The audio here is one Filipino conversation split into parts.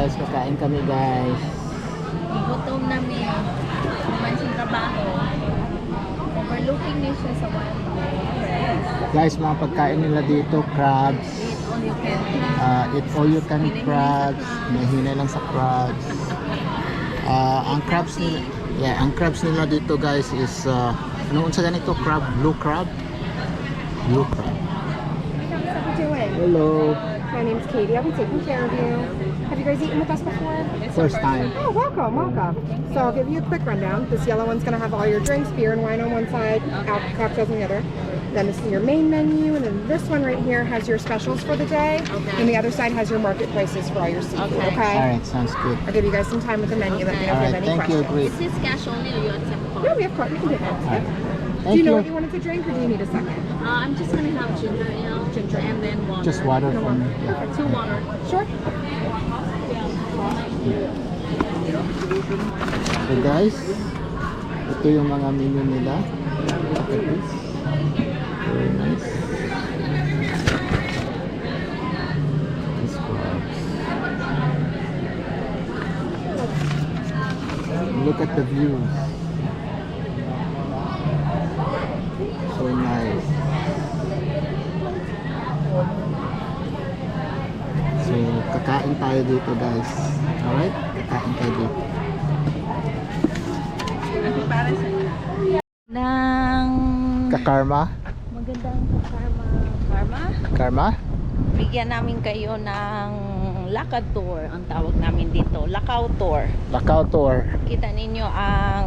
guys, kakain kami guys. Gutom namin. Naman sa trabaho. Overlooking niya siya sa wild forest. Guys, mga pagkain nila dito, crabs. Eat all you can. Eat all you can crabs. Mahina lang sa crabs. Ang crabs nila, ang crabs nila dito guys is ano unsa ganito crab? Blue crab? Blue crab. What you doing? Hello. My name's Katie. I'll be taking care of you. Have you guys eaten with us before? First time. Oh, welcome, welcome. So I'll give you a quick rundown. This yellow one's going to have all your drinks, beer and wine on one side, cocktails on the other. Then this is your main menu, and then this one right here has your specials for the day, and the other side has your market prices for all your seafood, okay? Alright, sounds good. I'll give you guys some time with the menu. Let me know if you have any Thank you, questions. great. Is this cash only or you accept card? No, we have card. We can do that. Alright. Do Thank you know you. what you wanted to drink, or do you need a second? I'm just gonna have ginger ale, and then water. Just water for me. Yeah. 2 water. Sure. So guys, ito yung mga menu nila. Look at this. Very nice. This crabs. Look at the views. So nice. So kakain tayo dito guys. Alright? Kakain tayo dito. Nang Kakarma? magandang karma. Karma? Bigyan namin kayo ng lakad tour. Ang tawag namin dito, Lakaw Tour. Lakaw Tour. Kita ninyo ang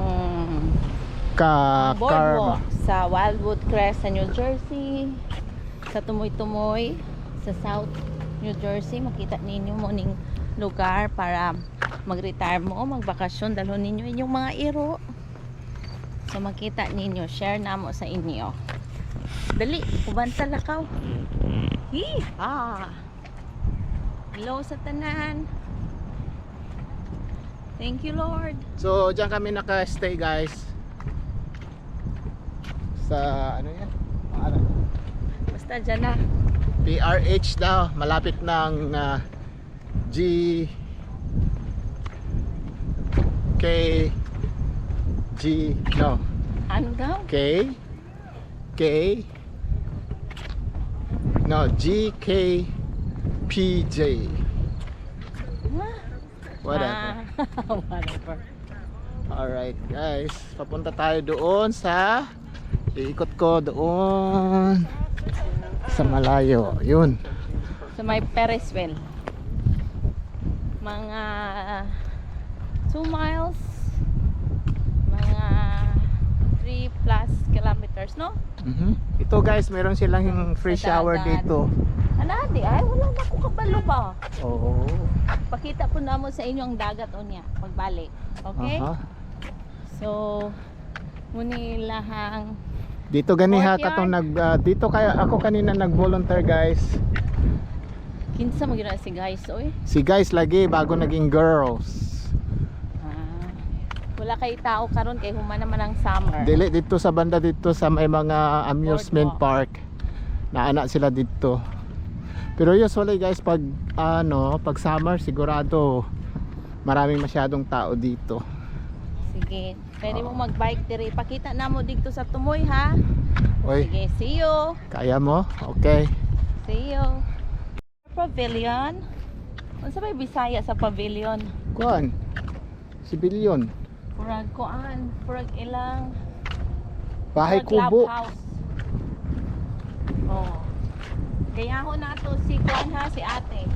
Karma. boardwalk sa Wildwood Crest sa New Jersey, sa Tumoy-Tumoy sa South New Jersey. Makita ninyo mo ning lugar para mag-retire mo, magbakasyon, dalhon ninyo inyong mga iro. So makita ninyo, share namo sa inyo. Dali, uban sa Lakaw. Hello sa tanan. Thank you, Lord. So, diyan kami naka-stay guys. Sa ano yan? Pangalan? Basta dyan na. PRH daw, malapit ng G K G no Ano daw? K K no G K P J whatever. Whatever. Alright guys, papunta tayo doon sa iikot ko doon sa malayo. Yun. So may Ferris wheel. Mga 2 miles, mga 3 plus kilometers, no? Ito guys, meron silang free Sa shower dagat. dito. Ano, di ay wala na ko kabalo ba? Oo. Pakita po namo sa inyo ang dagat o niya pagbalik. Okay? Aha. So muni lahang Dito ganiha Courtyard. katong dito kaya ako kanina nag-volunteer guys. kinsa mo gyud si guys oy. Si guys lagi bago naging girls. Wala kay tao karon kay human naman ang summer. Dili dito sa banda dito sa may mga amusement Boardwalk. park. Naana sila dito. Pero usually guys pag pag summer sigurado maraming masyadong tao dito. Sige, pwede mo mag-bike diri. Pakita na mo dito sa Tumoy ha. Oy, Sige, see you. kaya mo? Okay. See you. Pavilion. Unsa may Bisaya sa pavilion? Kuan. Sibilyon. Purag kuan, purag ilang Bahay purag kubo. clubhouse. Oh. Kaya ako na to si kuan ha, si ate.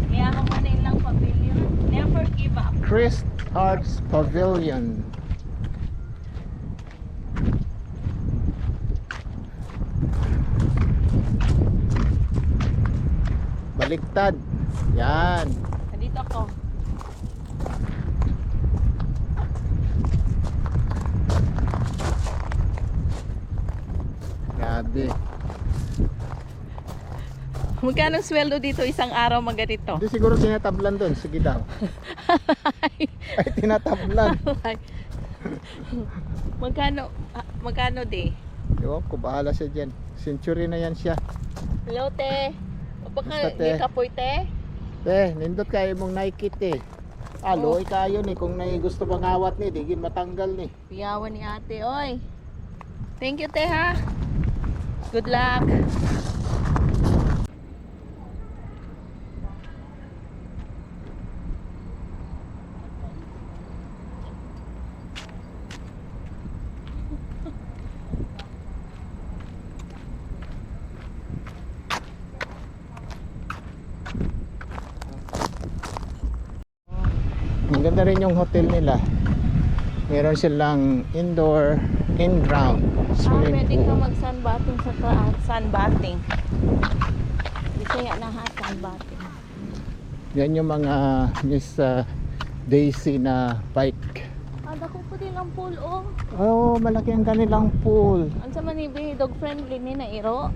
Kaya ako man ilang pavilion. Never give up. Chris Arts Pavilion. Baliktad. Yan. Dito ako. Grabe. Magkano sweldo dito isang araw maganito? Hindi siguro tinatablan doon. Sige daw. Ay, tinatablan. Magkano di? Ewan ko, bahala siya dyan. Century na yan siya. Hello te. Baka Basta, te. di kapoy te. Nindot kayo mong Nike te. Aloy kayo ni kung nay gusto mangawat ni, digin matanggal ni. Piyawan ni ate, oy. Thank you, te, ha. Good luck. Ang ganda rin yung hotel nila. Meron silang indoor, in-ground swimming Pwede ka pool. mag-sunbathing sa sunbathing. Bisaya na ha, sunbathing. Yan yung mga Miss Daisy na bike. Dako po din ang pool, oh. Oh, malaki ang kanilang pool. Ang sa manibi, dog friendly ni na iro.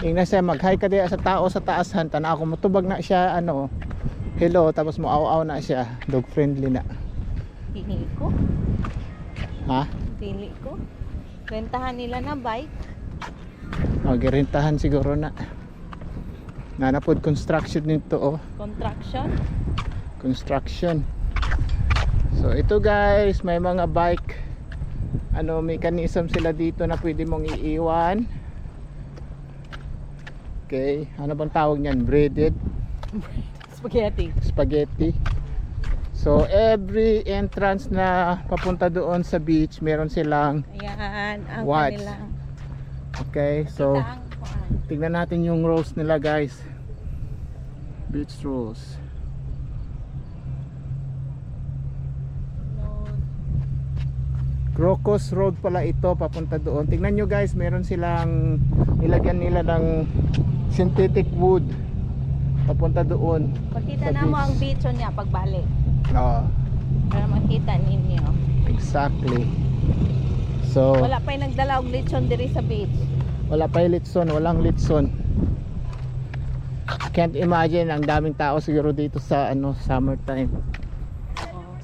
Ingna siya mag-hi ka diya sa tao sa taasan. Tana ako mutubag na siya ano. Hello, tapos mo-aw-aw na siya. Dog friendly na. Dili ko. Ha? Dili ko. Rentahan nila na bike. Magirentahan siguro na. Nanapod construction nito oh. Contraction. Construction. So ito guys, may mga bike ano mechanism sila dito na pwede mong iiwan. Okay, ano bang tawag niyan? Braided spaghetti. So every entrance na papunta doon sa beach, meron silang Ayan, ang watch. kanilang. Okay, so Kita ang kuan. tignan natin yung rolls nila guys. Beach rolls. Crocus Road pala ito papunta doon. Tingnan nyo guys, meron silang nilagyan nila ng synthetic wood papunta doon. Pakita Sa na mo beach. ang beach niya pagbalik. Oo, Para makita ninyo. exactly. So Wala pa yung nagdala og lechon diri sa beach. wala pa yung litson, walang litson. Can't imagine ang daming tao siguro dito sa ano summertime.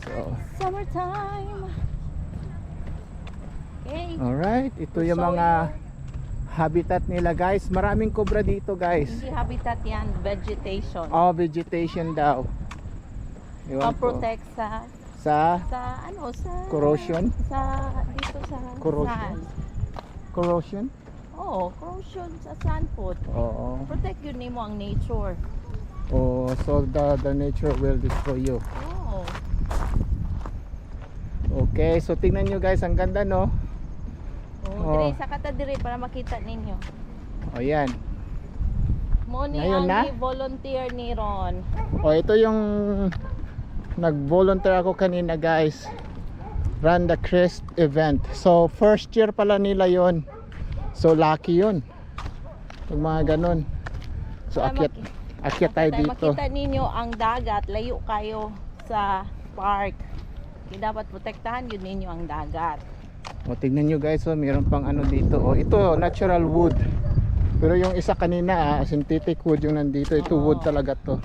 So Summertime. Okay. alright, ito yung mga habitat nila guys. Maraming cobra dito guys. Hindi habitat yan, vegetation. Oh, vegetation daw. Ewan ko. Protect sa ano sa Corrosion? sa dito sa Corrosion? sand. Corrosion? Oh, corrosion sa sand po. Oo. Protect yun nimo ang nature. Oh, so the nature will destroy you. Oh. Okay, so tingnan nyo guys, ang ganda no. Oh, diri sa kata diri para makita ninyo. O yan. Mo ni Ngayon ang na? volunteer ni Ron. O ito yung nag-volunteer ako kanina guys. Run the Crest event. So first year pala nila yon. So lucky yon. Pag mga ganun. So Para akyat tayo dito. Makita ninyo ang dagat, layo kayo sa park. Di dapat protektahan yun ninyo ang dagat. O tignan nyo guys, oh, mayroon pang ano dito. O ito natural wood. Pero yung isa kanina synthetic wood yung nandito. Ito wood talaga to.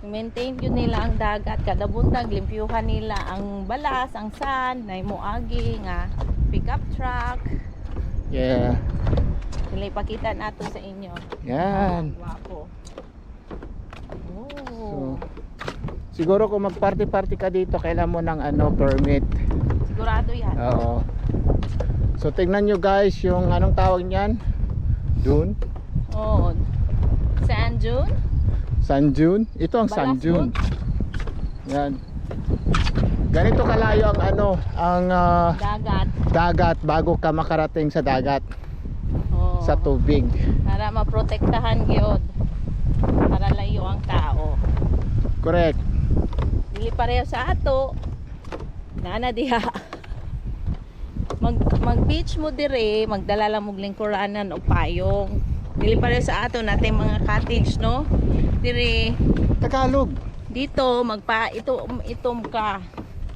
Maintain yun nila ang dagat. Kada buntag, limpyuhan nila ang balas, ang sand, na imuagi nga pickup truck. Yeah. Sila ipakita nato sa inyo. Yan. Wapo. So, Oh. siguro kung mag-party-party ka dito, kailangan mo ng ano, permit. Sigurado yan. Oo. So tingnan nyo guys, yung anong tawag niyan? Dune? Oh. Sand dune? Sand dune? Ito ang sand Balas dune. Yan. Ganito kalayo ang ano, ang Dagat. dagat bago ka makarating sa dagat, Oh. sa tubig. Para maprotektahan gyud. Para layo ang tao. Correct. Dili pareho sa ato. Nana diha. Mag beach mo dire, magdala lang mo lingkuranan o payong. Dili pareho sa ato natin mga cottage no. Dire Tagalog. dito itom ka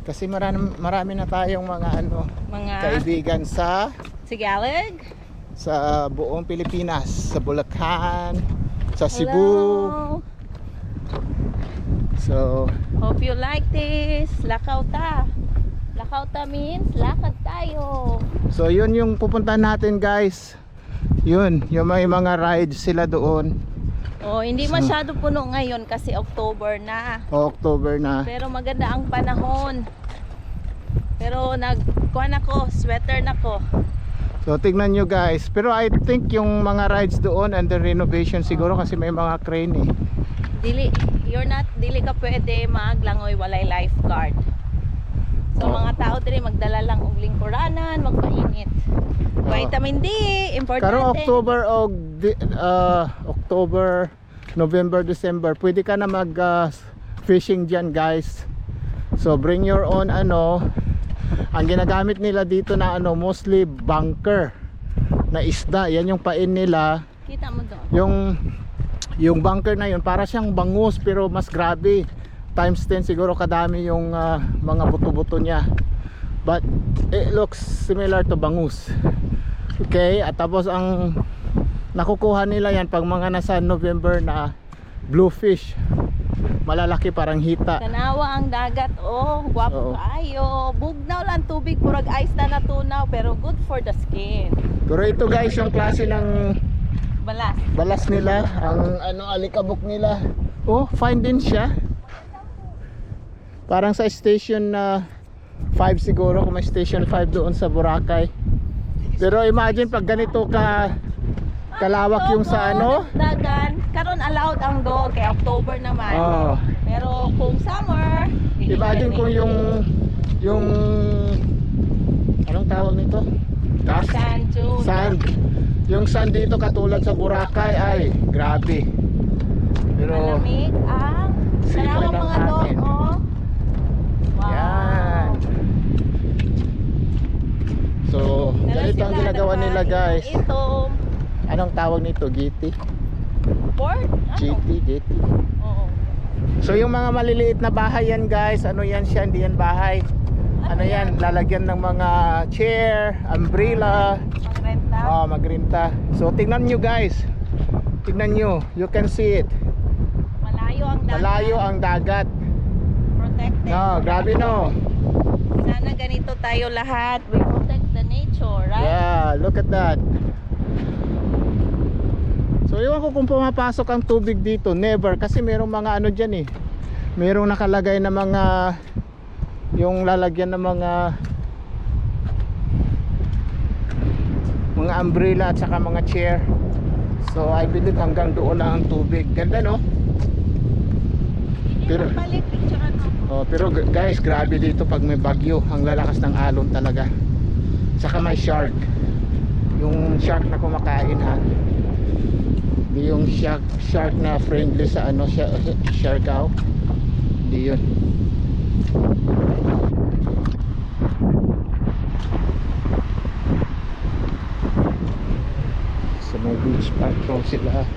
Kasi marami na tayong mga ano, mga kaibigan sa Sigalig. buong Pilipinas, sa Bulacan, sa Cebu. Hello. So, Hope you like this. Lakaw ta. Lakaw ta means lakad tayo. so yun yung pupuntahan natin guys. Yun, yung may mga rides sila doon. Oh, hindi masyado puno ngayon kasi October na. October na. Pero maganda ang panahon. Pero nagkuha na ko, sweater na ko. So tignan nyo guys. Pero I think yung mga rides doon under renovation siguro kasi may mga crane eh. Dili ka pwede maglangoy walay lifeguard. So Oh. mga tao diri magdala lang og lingkuranan, magpainit. Vitamin D, importante. Karo October o October, November, December, pwede ka na mag fishing dyan guys. So bring your own ang ginagamit nila dito na mostly bunker na isda. Yan yung pain nila. Kita mo doon. Yung bunker na yun para siyang bangus pero mas grabe. Times 10 siguro kadami yung mga buto-buto niya. But it looks similar to bangus. Okay, at tapos ang nakukuha nila yan pag mga nasa November na bluefish. Malalaki parang hita. Tanawa ang dagat, oh, Oo. guwapo kayo. Bugnaw lang tubig, purag ice na natunaw, pero good for the skin. Pero ito guys, yung klase ng Balas. balas nila, ang alikabok nila. Oh, fine din siya. Parang sa station na 5 siguro, kung may station 5 doon sa Boracay. Pero imagine pag ganito kalawak yung sa Dagan, karon allowed ang dog kay October naman. Oh. Pero kung summer, Imagine kung yung anong tawag nito? Dust? sand dune. Sand. Yung sand dito katulad sa Boracay ay grabe. Pero Malamig ang Sipon tanawa ng mga dog, hangin. oh. Wow. yan. So, Dala ganito ang sila, ginagawa diba? nila guys. Ito, Anong tawag nito? GT? port? Ano? GT. Oo. So yung mga maliliit na bahay yan guys, yan siya, hindi yan bahay. Ano yan, lalagyan ng mga chair, umbrella, Magrenta. magrinta. So tingnan nyo guys. Tingnan nyo, you can see it. Malayo ang dagat. Malayo ang dagat. Protected. No, grabe no. Sana ganito tayo lahat. We protect the nature, right? Yeah, look at that. So iwan ko kung pumapasok ang tubig dito. Never, kasi merong mga dyan eh. Merong nakalagay na mga yung lalagyan ng mga umbrella at saka mga chair. So I believe hanggang doon lang ang tubig. Ganda no? Pero Balik, picture ano. pero guys, grabe dito pag may bagyo. Ang lalakas ng alon talaga. Saka may shark. Yung shark na kumakain ha. Hindi yung shark na friendly sa Siargao. Hindi yun. So may beach patrol sila.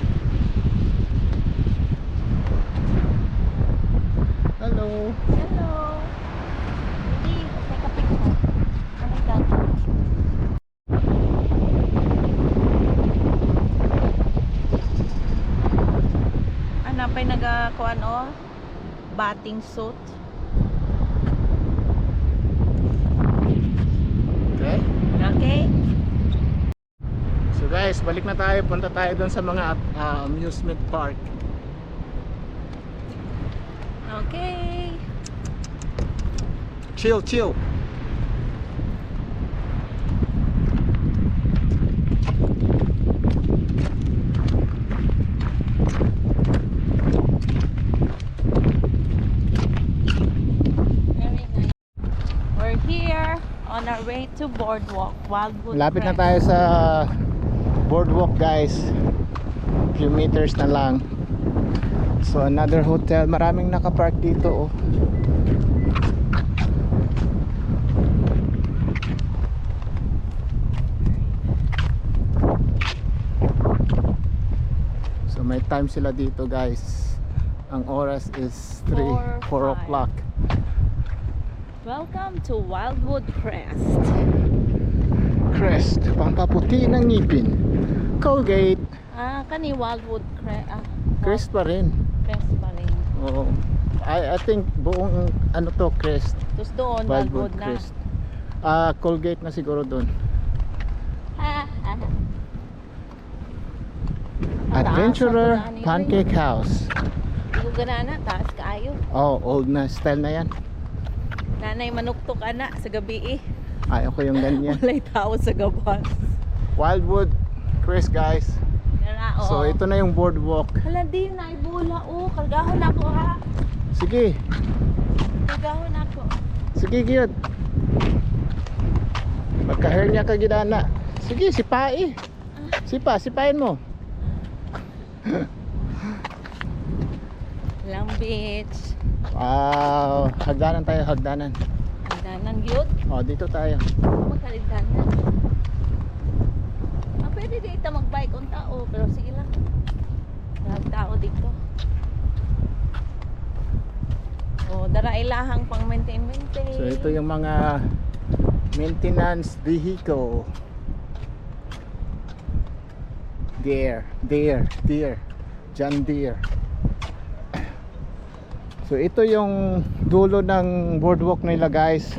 Hello. Hello. Hindi, take a picture. Ano daw? Pa'y nagakuan bathing suit. Okay. Okay? So guys, balik na tayo. Punta tayo doon sa mga amusement park. Okay. Chill, chill. Very nice. We're here on our way to Boardwalk, Wildwood Lapit na Crest. tayo sa boardwalk guys. Few meters na lang. So another hotel. Maraming nakapark dito oh. So may time sila dito guys. Ang oras is 4 4, o'clock. Welcome to Wildwood Crest. Crest, pampaputi ng ngipin. Colgate. Kani Wildwood Crest. Crest pa rin. Crest pa rin. Oo. I think buong to Crest. Tapos doon, Wildwood Wildwood na. Crest. Colgate na siguro doon. Adventurer Taas ako na, Pancake House. Hindi ko ganana, taas kaayo. Oh, old na style na yan. Nanay manuktok ana sa gabi eh. Ayaw ko yung ganyan. Walay tao sa gabas. Wildwood Crest guys. Kaya oo. So ito na yung boardwalk. Hala di na ibola oh, kargahon ako ha. Sige, Kargahon ako. sige gyud. Magka-hernia ka gidana. Sige, sipai. Sipain mo. Long Beach. Wow, hagdanan tayo, hagdanan. Hagdanan gyud. Oh, dito tayo. Magkaligdanan. Pwede dito mag-bike on tao, pero sige lang. Walang tao dito. Oh, dara ilahang pang maintain. So ito yung mga maintenance vehicle. Deere. John Deere. So ito yung dulo ng boardwalk nila guys.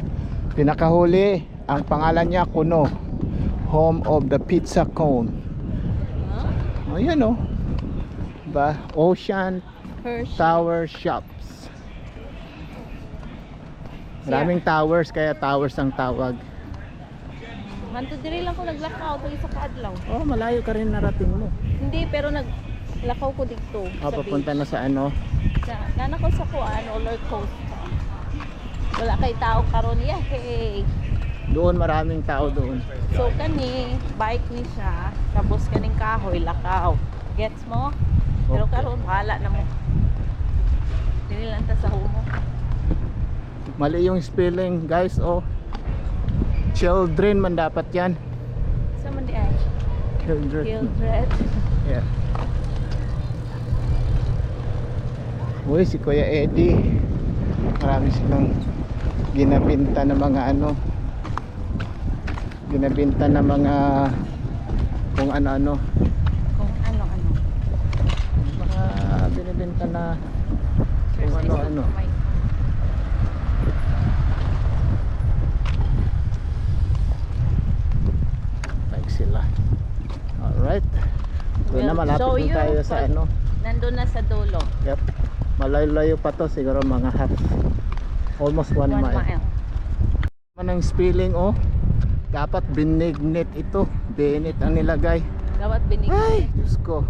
Pinakahuli, ang pangalan niya Kuno, home of the pizza cone. Huh? Oh, yan oh. Diba? Ocean Hershey. Tower Shops. Maraming towers, kaya towers ang tawag. Manto diri lang ko naglakaw to isa kaadlaw. Oh, malayo ka rin narating mo. Hindi, pero naglakaw ko dito. Oh, sa papunta beach. na sa ano. Nana ko sa kuan, roller coaster. Wala kay tao karon ya. Hey. Doon maraming tao doon. So kani bike ni siya, tapos kaning kahoy lakaw. Gets mo? Pero Okay. karon wala na mo. Dili lang ta sa humo. Mali yung spelling, guys. Oh. Children man dapat yan. Sa man di ay. Children. Children. Yeah. Uy, si Kuya Eddie. Marami silang ginabinta na mga ano. Ginabinta na mga kung ano-ano. Kung ano-ano. Mga binibinta na kung ano-ano. Like sila. Alright. Doon na malapit So, din tayo sa pag- ano. Nandun na sa dulo. Yep. Malayo-layo pa to, siguro mga half. Almost 1 1 mile. mile. Manang spelling oh. Dapat benignit ito. Benit ang nilagay. Dapat binigyan. Ay, Diyos ko.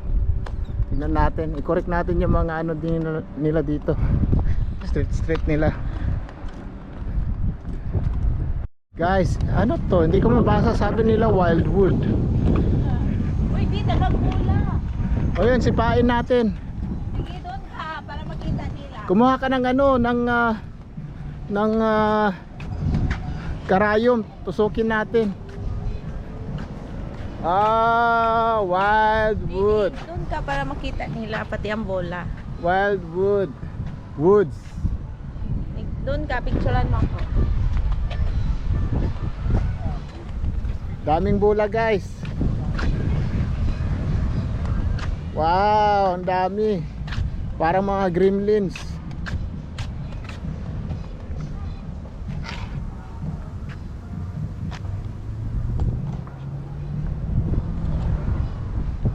Tingnan natin. I-correct natin yung mga ano din nila dito. Street nila. Guys, ano to? Hindi ko mabasa. Sabi nila Wildwood. Uy, di nagagula. O yun, sipain natin. Sige doon ka para makita nila. Kumuha ka ng ano, ng karayom. Tusukin natin. Ah, Wildwood. Doon ka para makita nila pati ang bola. Wildwood. Woods. Doon ka, picturean mo ako. Daming bola, guys. Wow, ang dami. Parang mga gremlins.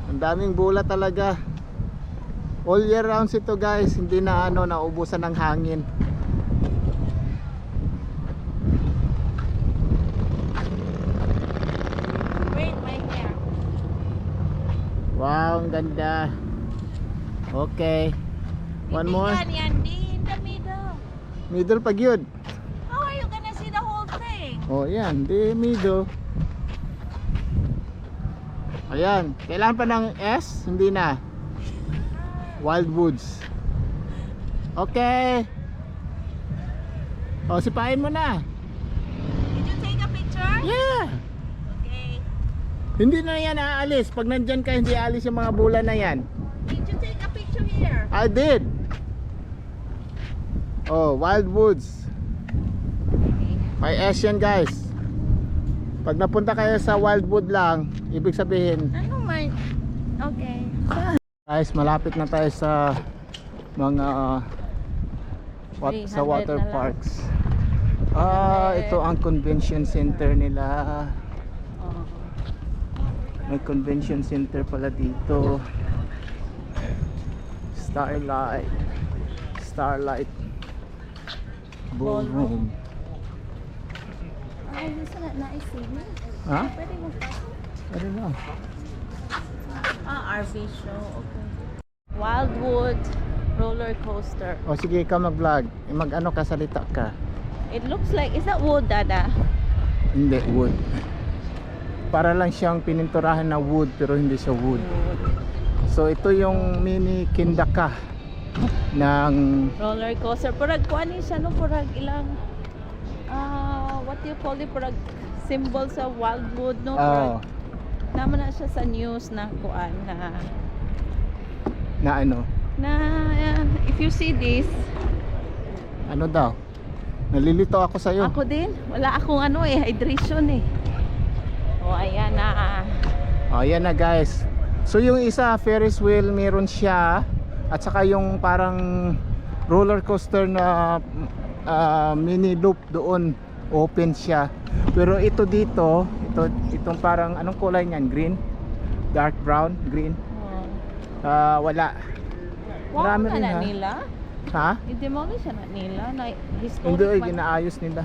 Ang daming bola talaga. All year rounds ito, guys. Hindi na ano, naubusan ng hangin. Wait, my hair. Wow, ang ganda. Okay. One more. Yan, in the middle. Middle pag yun. How are you gonna see the whole thing? Oh, yan. Di middle. Ayan. Kailangan pa ng S? Hindi na. Wildwoods. Okay. O, sipain mo na. Did you take a picture? Yeah. Okay. Hindi na yan aalis. Pag nandyan ka, hindi aalis yung mga bola na yan. Did you take a picture here? I did. Oh, Wildwoods. Okay. May S yan, guys. Pag napunta kayo sa Wildwood lang, ibig sabihin, Ano man? Okay. guys, malapit na tayo sa mga sa 300 water na lang. parks. Ah, ito ang convention center nila. Oh. May convention center pala dito. Starlight Ballroom. Ay, gusto na naisili. Ha? Pwede mo pa. I don't know. RV show. Okay. Wildwood roller coaster. O sige, ikaw mag-vlog. Mag-ano ka, salita ka. It looks like, is that wood, Dada? Hindi, wood. Para lang siyang pininturahan na wood pero hindi siya wood. So ito yung mini Kindaka ng Roller coaster. Purag kuan ni siya, no? Purag ilang, what do you call it? Purag symbol sa Wildwood, no? Purag, naman na siya sa news na kuan na ano? if you see this, Ano daw? Nalilito ako sa iyo. ako din, wala akong hydration eh. O ayan na. Oh, yan na guys. So yung isa Ferris wheel meron siya at saka yung parang roller coaster na mini loop doon open siya. Pero ito dito, itong parang anong kulay niyan? Green? Dark brown? Green? Wala. Wow, Marami na rin, na ha? nila. Ha? I-demolish na nila na historic. Hindi, man. ginaayos nila.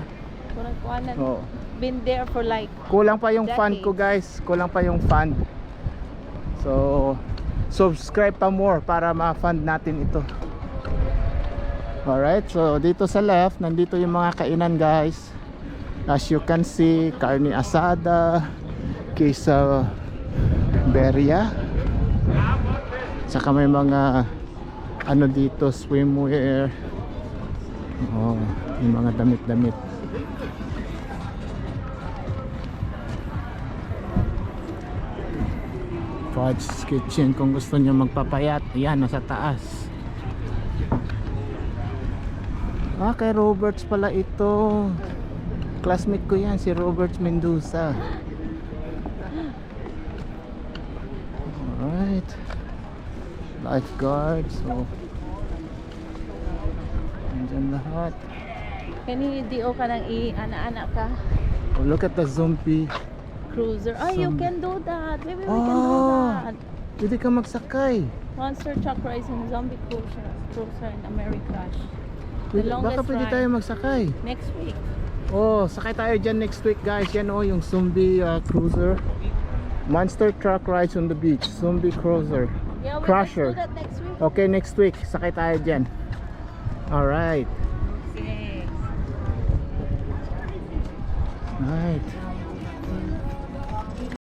Purag kuan na. Oo. Been there for like Kulang pa yung fund ko guys. Kulang pa yung fund. So subscribe pa more para ma-fund natin ito. Alright, so dito sa left nandito yung mga kainan guys. As you can see, carne asada, quesadilla, saka may mga ano dito, swimwear. Oh, yung mga damit-damit. Fudge's Kitchen kung gusto niyo magpapayat, ayan nasa taas. Kay Roberts pala ito. Classmate ko yan, si Roberts Mendoza. Alright. Lifeguard, so andyan lahat. kani di-o ka nang i-ana-ana ka Oh, look at the zombie. cruiser. Oh, you Some- can do that. Maybe we can do that. Pwede ka magsakay. Monster Truck Race and Zombie Cruiser in America. Pwede, longest baka pwede ride. tayo magsakay. Next week. Oh, sakay tayo dyan next week guys. Yan oh, yung zombie cruiser. Monster truck rides on the beach. Zombie cruiser. Yeah, Crusher. let's do that next week. Okay, next week. Sakay tayo dyan. Alright. Okay. Alright.